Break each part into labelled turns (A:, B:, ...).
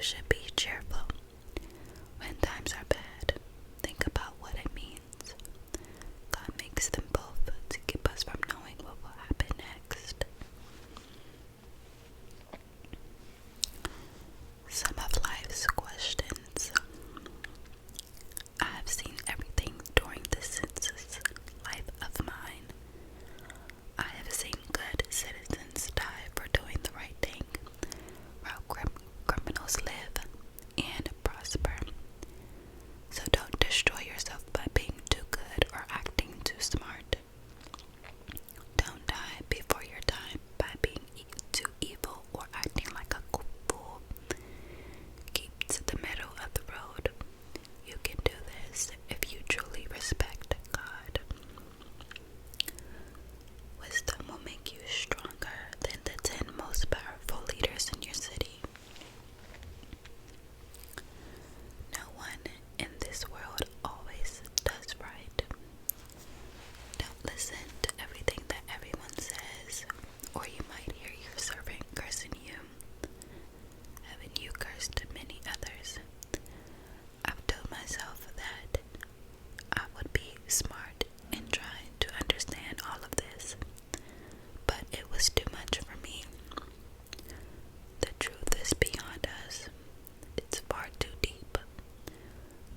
A: should be cheerful when times are bad. Think about what it means. God makes them both to keep us from knowing what will happen next. Some of life's questions. I have seen everything during this census life of mine. I have seen good citizens die for doing the right thing, while criminals live and prosper. So don't destroy yourself by being too good or acting too smart. Don't die before your time by being too evil or acting like a fool. Keep to the middle of the road. You can do this if you truly respect God. Wisdom will make you stronger than the 10 most powerful leaders in your city. No one in this world always does right. Don't listen to everything that everyone says, or you might hear your servant cursing you. Haven't you cursed many others? I've told myself that I would be smart and try to understand all of this, but it was too much for me. The truth is beyond us. It's far too deep.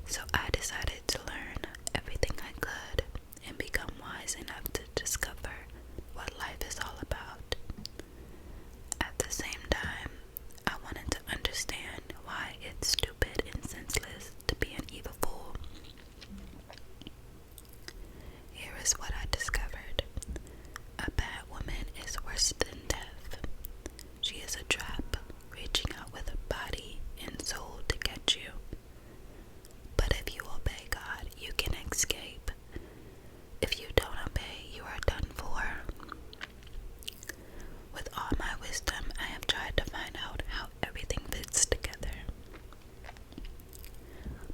A: So I decided to learn everything I could and become wise enough to discover what life is all about. At the same time, I wanted to understand why it's stupid and senseless to be an evil fool. Here is what I discovered. A bad woman is worse than death. She is a trap, reaching out with body and soul to get you. But if you obey God, you can escape. If you don't obey, you are done for. With all my wisdom, I have tried to find out how everything fits together.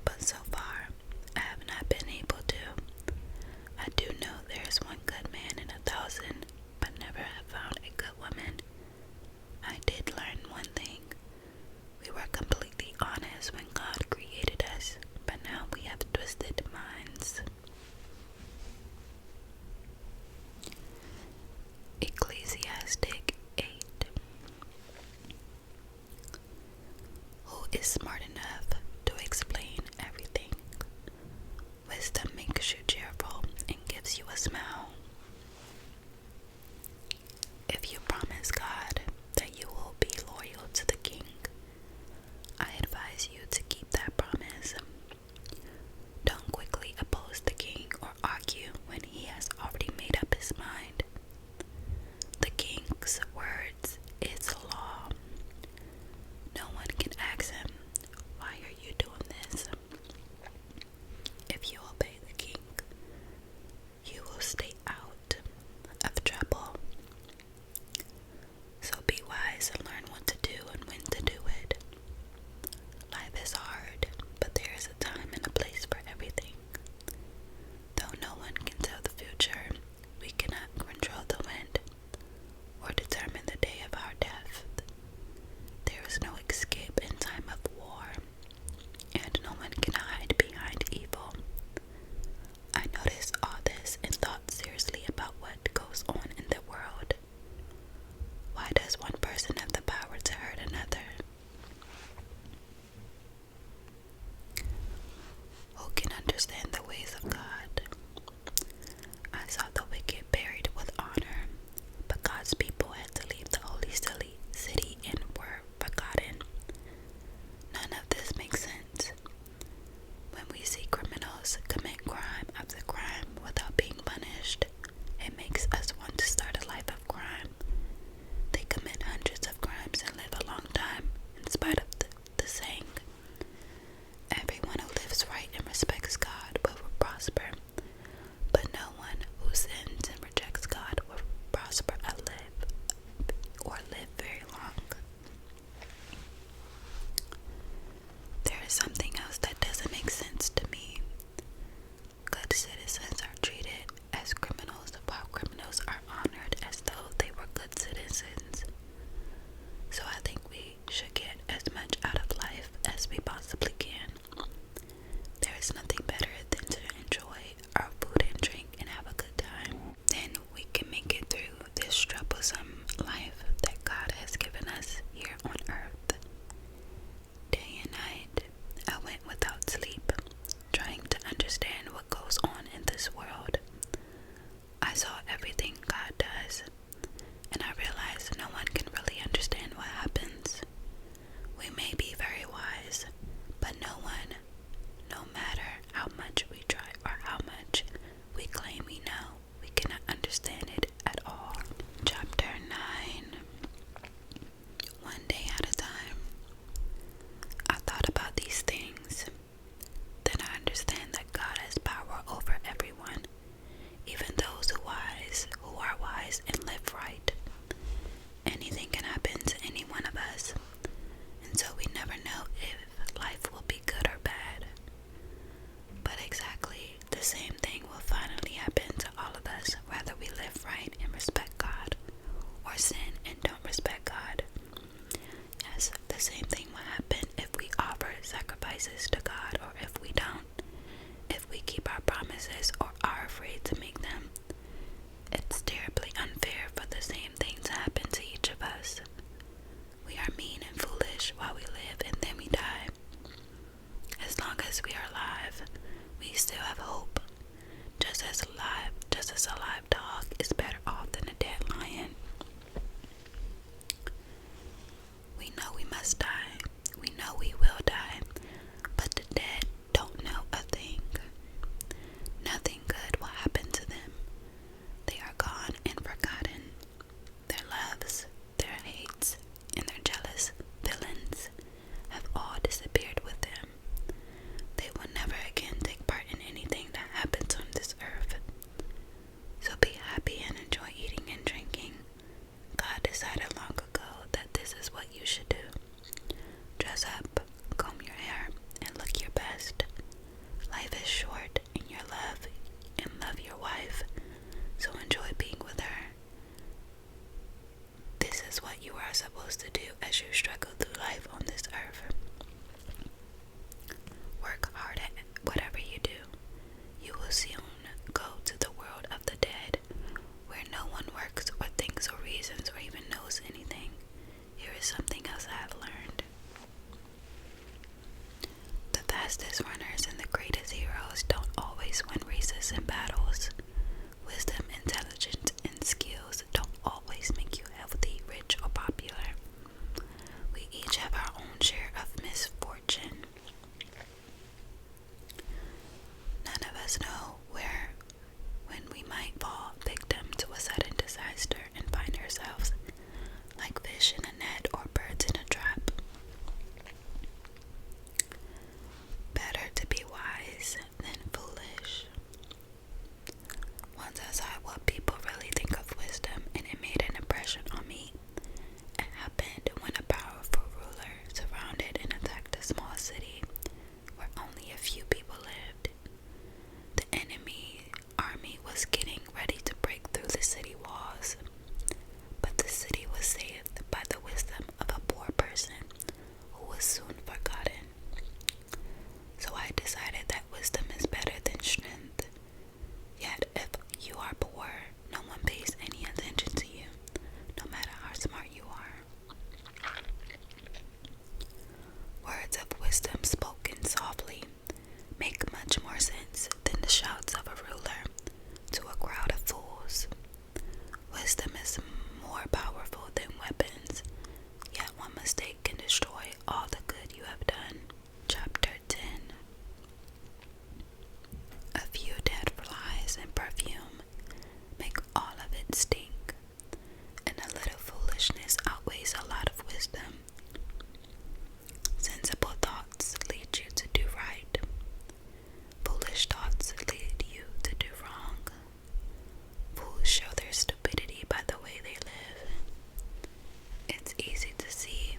A: But so far, I have not been able to. I do know there is one good man in 1,000, but never have found a good woman. I did learn one thing. We were completely honest when God created us, but now we have twisted minds. Ecclesiastes 8. Who is smart enough to explain everything? Wisdom makes you cheerful and gives you a smile. If you promise God that you will be loyal to the king, I advise you to keep that promise. Don't quickly oppose the king or argue when he has already made up his mind. The king's words is law. No one can ask him, The same thing will happen if we offer sacrifices to God or if we don't. If we keep our promises or are afraid to make them. It's terribly unfair for the same thing to happen to each of us. We are mean and foolish while we live and then we die. As long as we are alive, we still have hope. Just as a live dog is better off than a dead lion. We know we must die. We know we will die. But the dead don't know a thing. Nothing good will happen to them. They are gone and forgotten. Their loves, their hates, and their jealous villains have all disappeared with them. They will never again take part in anything that happens on this earth. So be happy and enjoy eating and drinking. God decided long ago that this is what you should do. Dress up, comb your hair, and look your best. Life is short and love your wife, so enjoy being with her. This is what you are supposed to do as you struggle through life on this earth. Work hard at whatever you do. You will soon go to the world of the dead, where no one works or thinks or reasons or even knows anything. Here is something else I have learned. The fastest runners and the greatest heroes don't always win races and battles. Wisdom, intelligence, and skills don't always make you healthy, rich, or popular. We each have our own share of misfortune. None of us know when we might fall victim to a sudden disaster and find ourselves like fish in a net or birds in a trap. Better to be wise than foolish. Once I saw what people really think of wisdom, and it made an impression on me. It happened when a powerful ruler surrounded and attacked a small city where only a few people lived. The enemy army was getting ready to break through the city walls, but the city was saved by the wisdom of a poor person who was soon forgotten. So I decided that wisdom is better than strength. Yet if you are poor, no one pays any attention to you, no matter how smart you are. Words of wisdom spoken softly make much more sense than the shouts of a ruler to a crowd of fools. Wisdom is more powerful than weapons, yet one mistake can destroy all the good you have done. Chapter 10. A few dead flies and perfume make all of it stink, and a little foolishness outweighs a lot of wisdom. Sensible thoughts lead you to do right. Foolish thoughts lead you to do wrong. Fools show their stupidity by the way they live. It's easy to see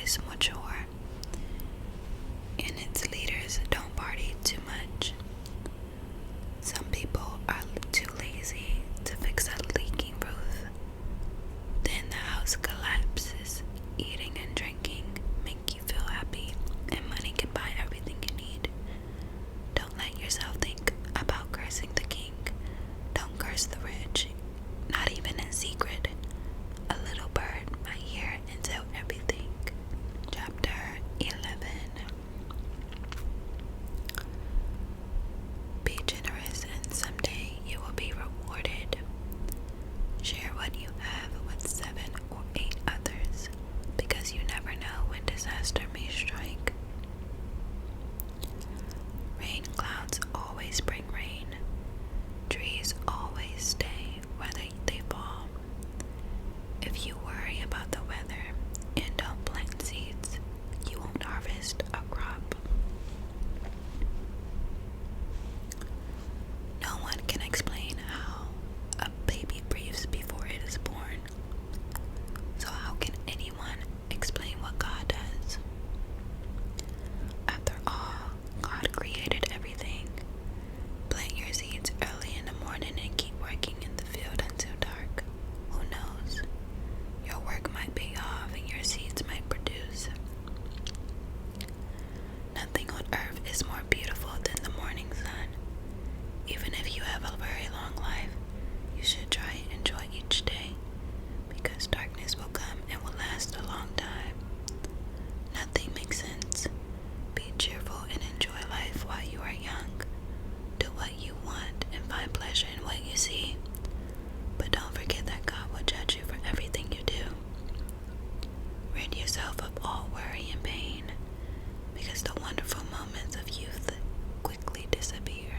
A: is mature, and its leaders don't party too much. Some people are too lazy to fix a leaking roof. Then the house collapses. Eating and drinking make you feel happy, and money can buy everything you need. Don't let yourself think about cursing the king. Don't curse the rich, not even in secret. A little bird might hear and tell everything. Chapter 11. Be generous, and someday you will be rewarded. Share what you have with 7 or 8 others, because you never know when disaster may strike. Rain clouds always bring rain. Trees always stay whether they fall. If you worry about the weather and don't plant seeds, you won't harvest a crop. No one can explain how a baby breathes before it is born. So how can anyone explain what God does? After all, God created everything. Plant your seeds early in the morning and keep working in the field until dark. Who knows? Your work might pay off and your seeds might produce. Nothing on earth is more beautiful than the morning sun. Even if you have a very long life, you should try and enjoy each day, because darkness will come and will last a long time. Nothing makes sense. Be cheerful and enjoy life while you are young. Do what you want and find pleasure in what you see. But don't forget that God will judge you for everything you do. Rid yourself of all worry and pain, because the wonderful moments of youth quickly disappear.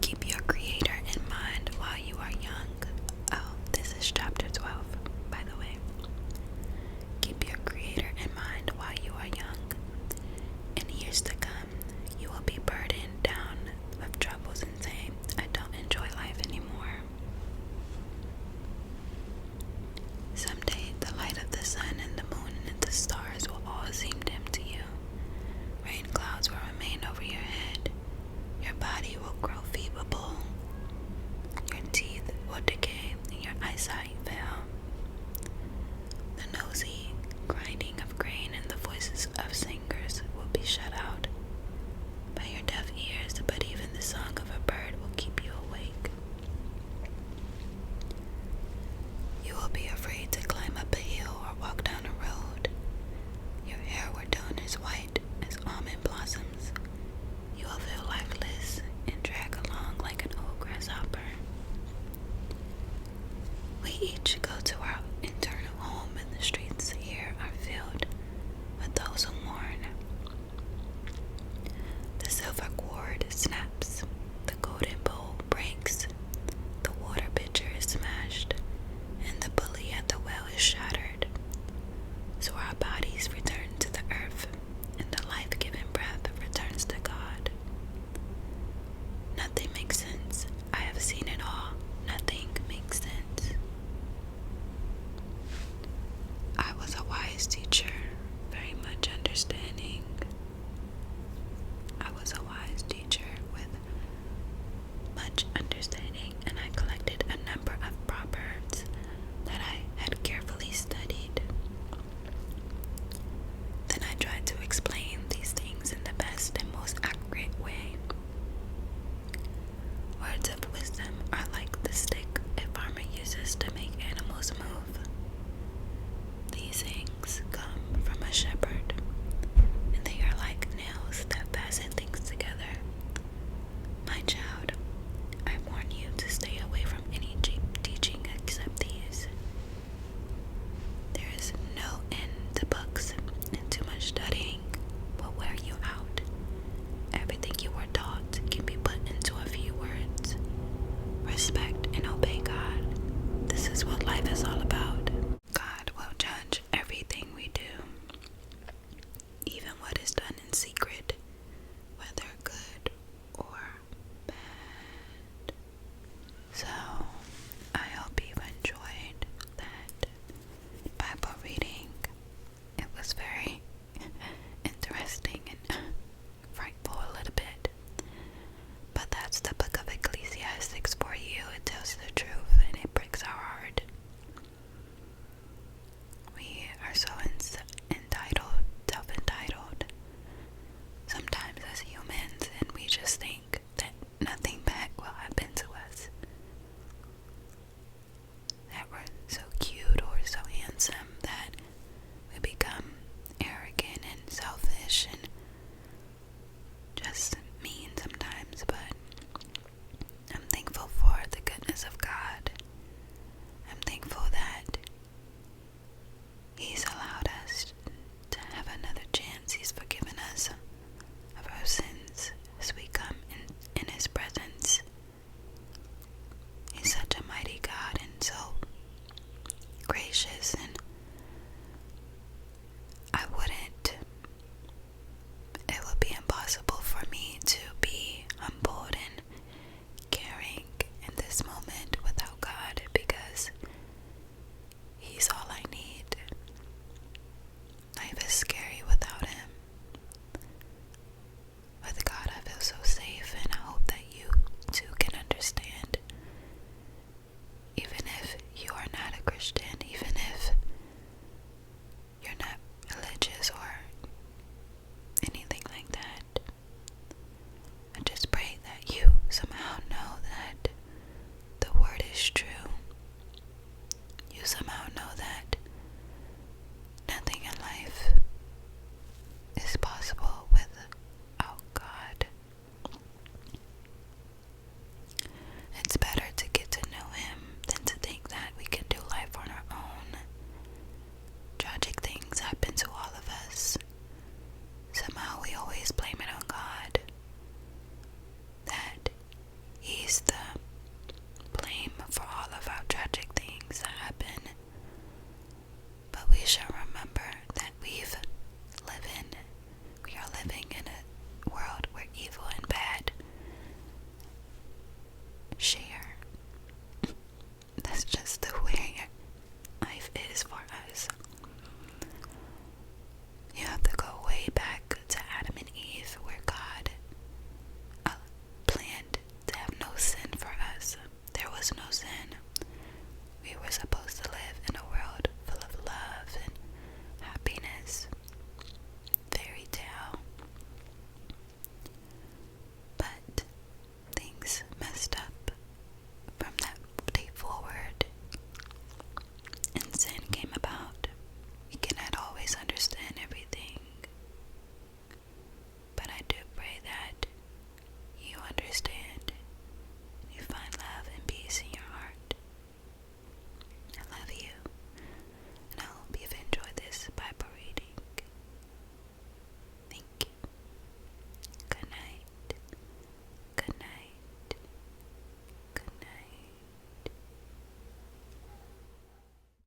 A: Keep your Creator in mind while you are young. Oh, this is chapter 12, by the way. Keep your Creator in mind while you are young. In years to come, you will be burdened down with troubles and say, I don't enjoy life anymore. Someday, the light of the sun and the moon and the stars will all seem dim to you. Rain clouds will remain over your head. Your body will grow feeble. Your teeth will decay and your eyesight fail. The noisy grinding of grain and the voices of singers will be shut out by your deaf ears, but even the song of a bird will keep you awake. You will be afraid to climb up a hill or walk down a road. Your hair will turn as white as almond blossoms. You will feel lifeless and drag along like an old grasshopper. We each go to our eternal home, and the streets here are filled with those who mourn. The silver cord snaps, the golden bowl breaks, the water pitcher is smashed, and the pulley at the well is shattered. So our bodies return to the earth, and the life-giving breath returns to God. Nothing makes sense. I have seen it all. Nothing makes sense. I was a wise teacher, very much understanding. I was a wise teacher with much understanding, and I collected a number of proverbs that I had carefully studied. Then I tried to explain these things in the best and most accurate way. Words of wisdom are like the stick a farmer uses to make animals move. These things come dishes, and it would be impossible for me to be humbled and caring in this moment without God, because He's all I need. Life is scary without Him. With God, I feel so safe, and I hope that you too can understand. Even if you are not a Christian, even if you're not religious or anything like that, I just pray that you somehow know that the word is true. You somehow